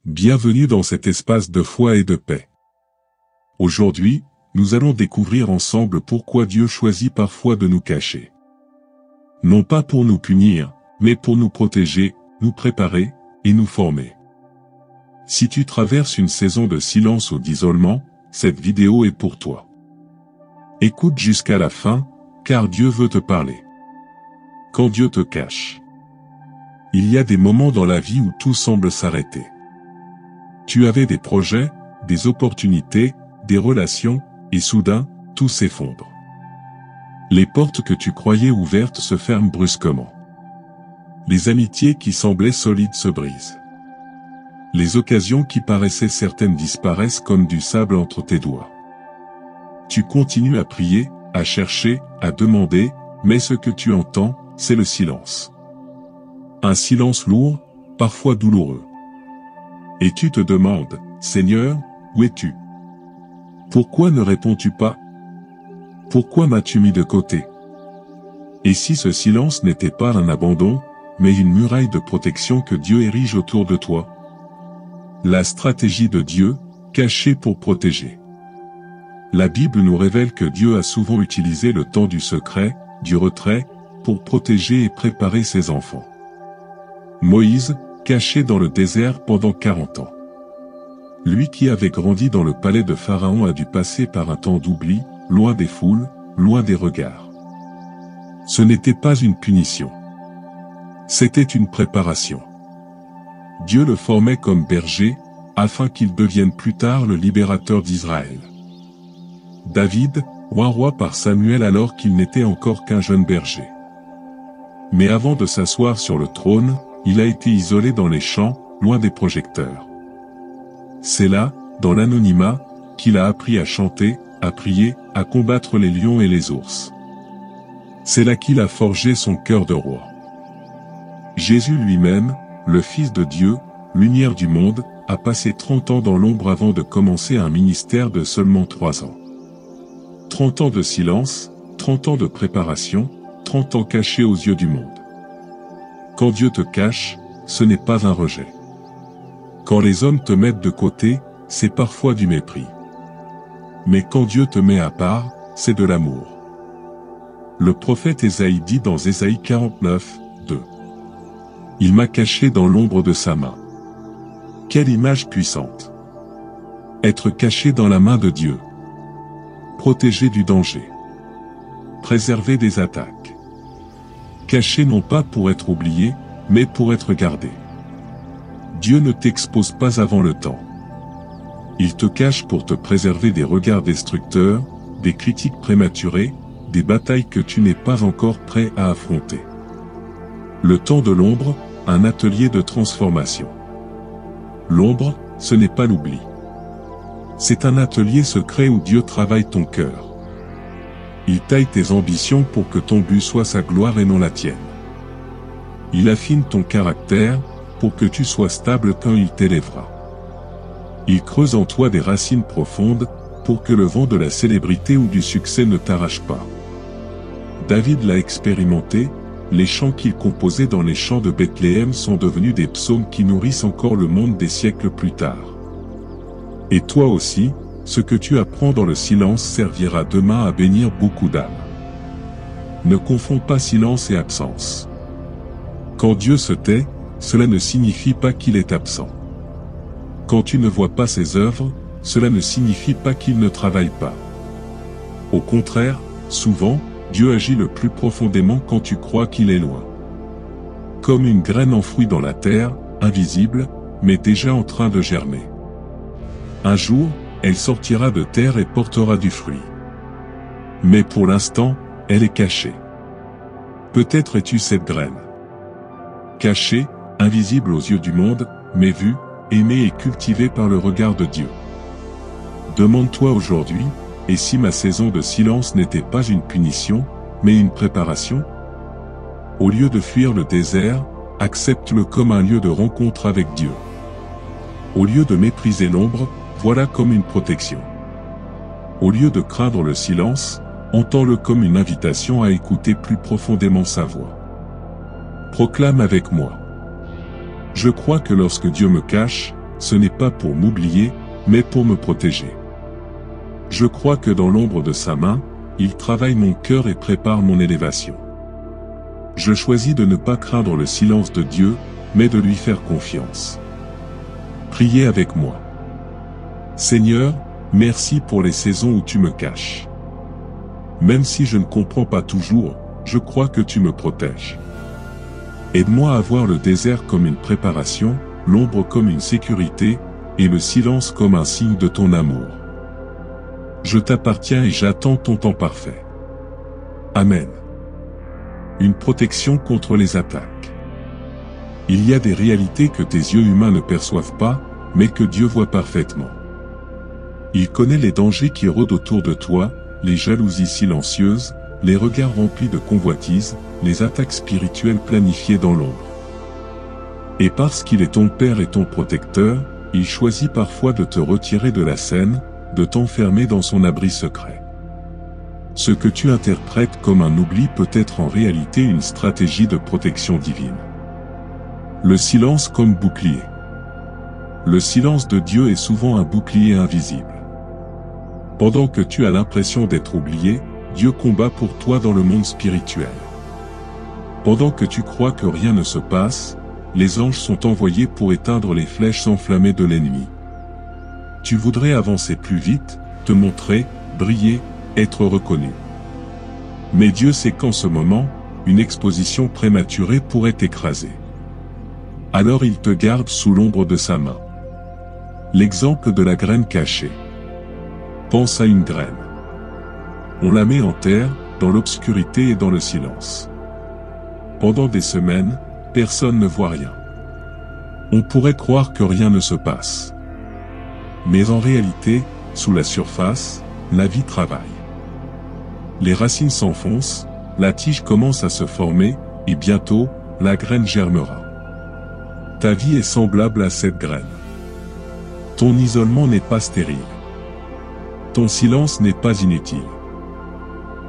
Bienvenue dans cet espace de foi et de paix. Aujourd'hui, nous allons découvrir ensemble pourquoi Dieu choisit parfois de nous cacher. Non pas pour nous punir, mais pour nous protéger, nous préparer, et nous former. Si tu traverses une saison de silence ou d'isolement, cette vidéo est pour toi. Écoute jusqu'à la fin, car Dieu veut te parler. Quand Dieu te cache. Il y a des moments dans la vie où tout semble s'arrêter. Tu avais des projets, des opportunités, des relations, et soudain, tout s'effondre. Les portes que tu croyais ouvertes se ferment brusquement. Les amitiés qui semblaient solides se brisent. Les occasions qui paraissaient certaines disparaissent comme du sable entre tes doigts. Tu continues à prier, à chercher, à demander, mais ce que tu entends, c'est le silence. Un silence lourd, parfois douloureux. Et tu te demandes, Seigneur, où es-tu? Pourquoi ne réponds-tu pas? Pourquoi m'as-tu mis de côté? Et si ce silence n'était pas un abandon, mais une muraille de protection que Dieu érige autour de toi? La stratégie de Dieu, cachée pour protéger. La Bible nous révèle que Dieu a souvent utilisé le temps du secret, du retrait, pour protéger et préparer ses enfants. Moïse, caché dans le désert pendant 40 ans. Lui qui avait grandi dans le palais de Pharaon a dû passer par un temps d'oubli, loin des foules, loin des regards. Ce n'était pas une punition. C'était une préparation. Dieu le formait comme berger, afin qu'il devienne plus tard le libérateur d'Israël. David, roi par Samuel alors qu'il n'était encore qu'un jeune berger. Mais avant de s'asseoir sur le trône, il a été isolé dans les champs, loin des projecteurs. C'est là, dans l'anonymat, qu'il a appris à chanter, à prier, à combattre les lions et les ours. C'est là qu'il a forgé son cœur de roi. Jésus lui-même, le Fils de Dieu, lumière du monde, a passé 30 ans dans l'ombre avant de commencer un ministère de seulement 3 ans. 30 ans de silence, 30 ans de préparation, 30 ans cachés aux yeux du monde. Quand Dieu te cache, ce n'est pas un rejet. Quand les hommes te mettent de côté, c'est parfois du mépris. Mais quand Dieu te met à part, c'est de l'amour. Le prophète Ésaïe dit dans Ésaïe 49, 2. Il m'a caché dans l'ombre de sa main. Quelle image puissante! Être caché dans la main de Dieu. Protégé du danger. Préservé des attaques. Caché non pas pour être oublié, mais pour être gardé. Dieu ne t'expose pas avant le temps. Il te cache pour te préserver des regards destructeurs, des critiques prématurées, des batailles que tu n'es pas encore prêt à affronter. Le temps de l'ombre, un atelier de transformation. L'ombre, ce n'est pas l'oubli. C'est un atelier secret où Dieu travaille ton cœur. Il taille tes ambitions pour que ton but soit sa gloire et non la tienne. Il affine ton caractère, pour que tu sois stable quand il t'élèvera. Il creuse en toi des racines profondes, pour que le vent de la célébrité ou du succès ne t'arrache pas. David l'a expérimenté, les chants qu'il composait dans les champs de Bethléem sont devenus des psaumes qui nourrissent encore le monde des siècles plus tard. Et toi aussi, ce que tu apprends dans le silence servira demain à bénir beaucoup d'âmes. Ne confonds pas silence et absence. Quand Dieu se tait, cela ne signifie pas qu'il est absent. Quand tu ne vois pas ses œuvres, cela ne signifie pas qu'il ne travaille pas. Au contraire, souvent, Dieu agit le plus profondément quand tu crois qu'il est loin. Comme une graine enfouie dans la terre, invisible, mais déjà en train de germer. Un jour, elle sortira de terre et portera du fruit. Mais pour l'instant, elle est cachée. Peut-être es-tu cette graine. Cachée, invisible aux yeux du monde, mais vue, aimée et cultivée par le regard de Dieu. Demande-toi aujourd'hui, et si ma saison de silence n'était pas une punition, mais une préparation? Au lieu de fuir le désert, accepte-le comme un lieu de rencontre avec Dieu. Au lieu de mépriser l'ombre, voilà comme une protection. Au lieu de craindre le silence, entends-le comme une invitation à écouter plus profondément sa voix. Proclame avec moi. Je crois que lorsque Dieu me cache, ce n'est pas pour m'oublier, mais pour me protéger. Je crois que dans l'ombre de sa main, il travaille mon cœur et prépare mon élévation. Je choisis de ne pas craindre le silence de Dieu, mais de lui faire confiance. Priez avec moi. Seigneur, merci pour les saisons où tu me caches. Même si je ne comprends pas toujours, je crois que tu me protèges. Aide-moi à voir le désert comme une préparation, l'ombre comme une sécurité, et le silence comme un signe de ton amour. Je t'appartiens et j'attends ton temps parfait. Amen. Une protection contre les attaques. Il y a des réalités que tes yeux humains ne perçoivent pas, mais que Dieu voit parfaitement. Il connaît les dangers qui rôdent autour de toi, les jalousies silencieuses, les regards remplis de convoitise, les attaques spirituelles planifiées dans l'ombre. Et parce qu'il est ton Père et ton protecteur, il choisit parfois de te retirer de la scène, de t'enfermer dans son abri secret. Ce que tu interprètes comme un oubli peut être en réalité une stratégie de protection divine. Le silence comme bouclier. Le silence de Dieu est souvent un bouclier invisible. Pendant que tu as l'impression d'être oublié, Dieu combat pour toi dans le monde spirituel. Pendant que tu crois que rien ne se passe, les anges sont envoyés pour éteindre les flèches enflammées de l'ennemi. Tu voudrais avancer plus vite, te montrer, briller, être reconnu. Mais Dieu sait qu'en ce moment, une exposition prématurée pourrait t'écraser. Alors il te garde sous l'ombre de sa main. L'exemple de la graine cachée. Pense à une graine. On la met en terre, dans l'obscurité et dans le silence. Pendant des semaines, personne ne voit rien. On pourrait croire que rien ne se passe. Mais en réalité, sous la surface, la vie travaille. Les racines s'enfoncent, la tige commence à se former, et bientôt, la graine germera. Ta vie est semblable à cette graine. Ton isolement n'est pas stérile. Ton silence n'est pas inutile.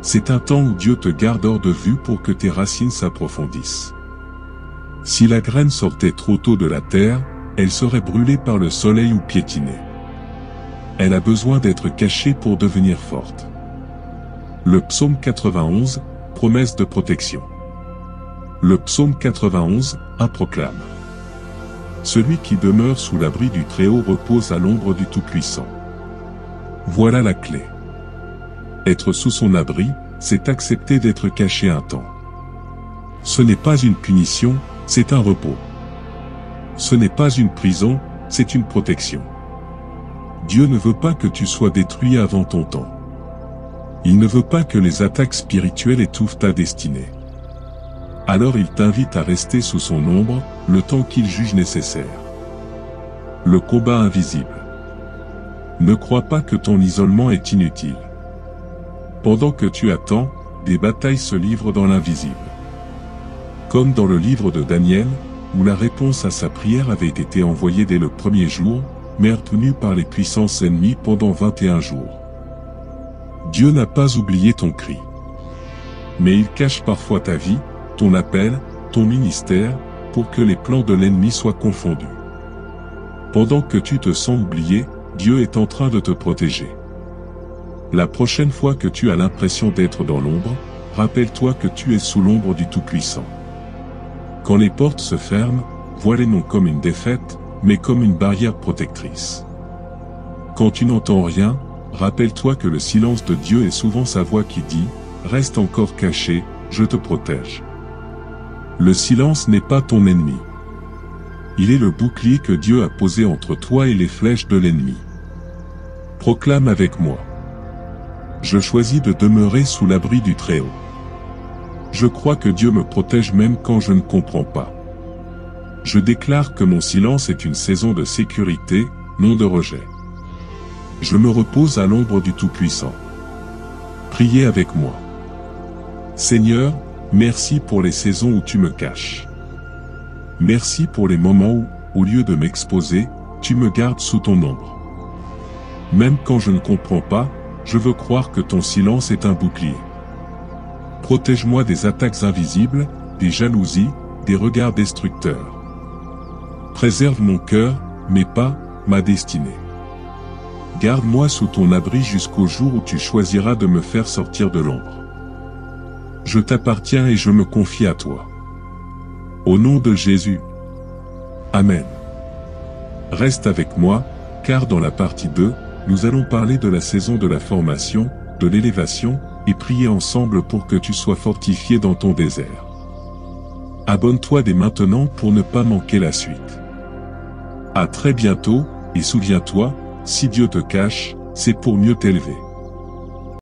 C'est un temps où Dieu te garde hors de vue pour que tes racines s'approfondissent. Si la graine sortait trop tôt de la terre, elle serait brûlée par le soleil ou piétinée. Elle a besoin d'être cachée pour devenir forte. Le psaume 91, promesse de protection. Le psaume 91, proclame. Celui qui demeure sous l'abri du Très-Haut repose à l'ombre du Tout-Puissant. Voilà la clé. Être sous son abri, c'est accepter d'être caché un temps. Ce n'est pas une punition, c'est un repos. Ce n'est pas une prison, c'est une protection. Dieu ne veut pas que tu sois détruit avant ton temps. Il ne veut pas que les attaques spirituelles étouffent ta destinée. Alors il t'invite à rester sous son ombre, le temps qu'il juge nécessaire. Le combat invisible. Ne crois pas que ton isolement est inutile. Pendant que tu attends, des batailles se livrent dans l'invisible. Comme dans le livre de Daniel, où la réponse à sa prière avait été envoyée dès le premier jour, mais retenue par les puissances ennemies pendant 21 jours. Dieu n'a pas oublié ton cri. Mais il cache parfois ta vie, ton appel, ton ministère, pour que les plans de l'ennemi soient confondus. Pendant que tu te sens oublié, Dieu est en train de te protéger. La prochaine fois que tu as l'impression d'être dans l'ombre, rappelle-toi que tu es sous l'ombre du Tout-Puissant. Quand les portes se ferment, vois-les non comme une défaite, mais comme une barrière protectrice. Quand tu n'entends rien, rappelle-toi que le silence de Dieu est souvent sa voix qui dit « Reste encore caché, je te protège ». Le silence n'est pas ton ennemi. Il est le bouclier que Dieu a posé entre toi et les flèches de l'ennemi. Proclame avec moi. Je choisis de demeurer sous l'abri du Très-Haut. Je crois que Dieu me protège même quand je ne comprends pas. Je déclare que mon silence est une saison de sécurité, non de rejet. Je me repose à l'ombre du Tout-Puissant. Priez avec moi. Seigneur, merci pour les saisons où tu me caches. Merci pour les moments où, au lieu de m'exposer, tu me gardes sous ton ombre. Même quand je ne comprends pas, je veux croire que ton silence est un bouclier. Protège-moi des attaques invisibles, des jalousies, des regards destructeurs. Préserve mon cœur, mes pas, ma destinée. Garde-moi sous ton abri jusqu'au jour où tu choisiras de me faire sortir de l'ombre. Je t'appartiens et je me confie à toi. Au nom de Jésus. Amen. Reste avec moi, car dans la partie 2, nous allons parler de la saison de la formation, de l'élévation, et prier ensemble pour que tu sois fortifié dans ton désert. Abonne-toi dès maintenant pour ne pas manquer la suite. À très bientôt, et souviens-toi, si Dieu te cache, c'est pour mieux t'élever.